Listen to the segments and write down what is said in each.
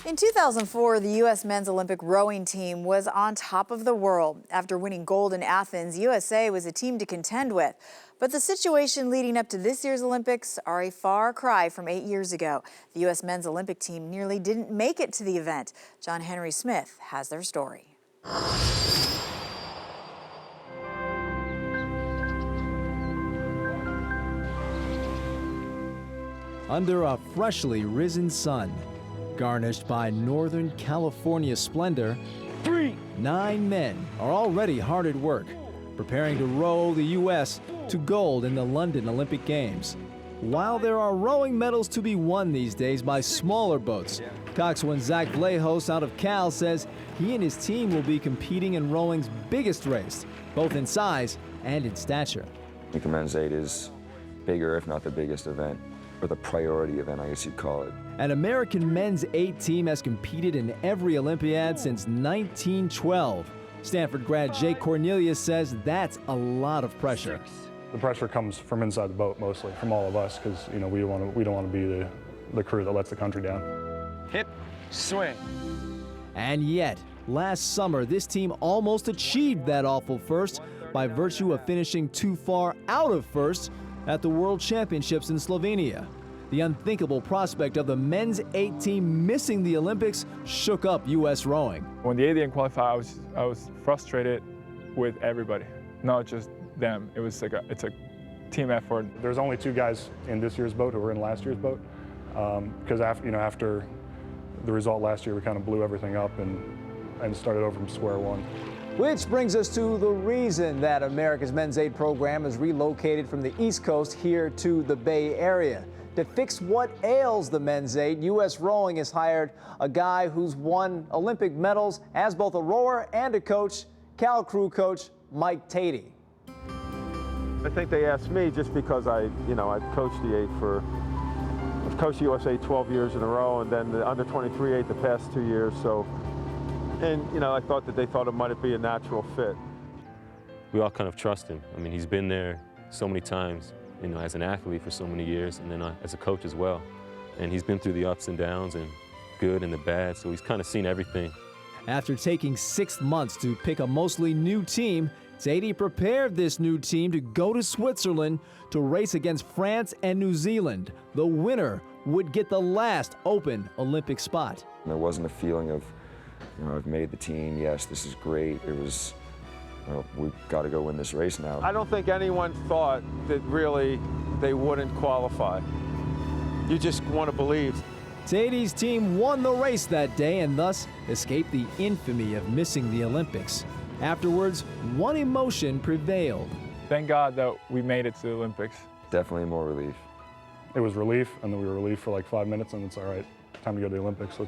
In 2004, the U.S. men's Olympic rowing team was on top of the world. After winning gold in Athens, USA was a team to contend with. But the situation leading up to this year's Olympics are a far cry from 8 years ago. The U.S. men's Olympic team nearly didn't make it to the event. John Henry Smith has their story. Under a freshly risen sun, garnished by Northern California splendor, 9 men are already hard at work, preparing to row the U.S. to gold in the London Olympic Games. While there are rowing medals to be won these days by smaller boats, coxswain Zach Vlahos out of Cal says he and his team will be competing in rowing's biggest race, both in size and in stature. I think the men's 8 is bigger, if not the biggest event, or the priority event, I guess you'd call it. An American men's 8 team has competed in every Olympiad since 1912. Stanford grad Jake Cornelius says that's a lot of pressure. The pressure comes from inside the boat, mostly from all of us, because we don't want to be the crew that lets the country down. Hip, swing. And yet, last summer, this team almost achieved that awful first by virtue of finishing too far out of first at the World Championships in Slovenia. The unthinkable prospect of the men's 8 team missing the Olympics shook up U.S. rowing. When the 8 didn't qualify, I was frustrated with everybody, not just them. It's a team effort. There's only 2 guys in this year's boat who were in last year's boat, because after the result last year, we kind of blew everything up and started over from square one. Which brings us to the reason that America's men's 8 program is relocated from the East Coast here to the Bay Area. To fix what ails the men's 8, U.S. Rowing has hired a guy who's won Olympic medals as both a rower and a coach, Cal crew coach Mike Tatey. I think they asked me just because I've coached the 8 I've coached USA 12 years in a row, and then the under 23 8 the past 2 years. And I thought that they thought it might be a natural fit. We all kind of trust him. I mean, he's been there so many times, as an athlete for so many years, and then as a coach as well. And he's been through the ups and downs and good and the bad, so he's kind of seen everything. After taking 6 months to pick a mostly new team, Tatey prepared this new team to go to Switzerland to race against France and New Zealand. The winner would get the last open Olympic spot. There wasn't a feeling of, I've made the team, yes, this is great. It was, we've got to go win this race now. I don't think anyone thought that really they wouldn't qualify. You just want to believe. Tatey's team won the race that day and thus escaped the infamy of missing the Olympics. Afterwards, one emotion prevailed. Thank God that we made it to the Olympics. Definitely more relief. It was relief, and then we were relieved for like 5 minutes, and it's all right. Time to go to the Olympics.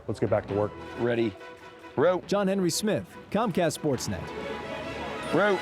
Let's get back to work. Ready, row. John Henry Smith, Comcast Sportsnet. Row.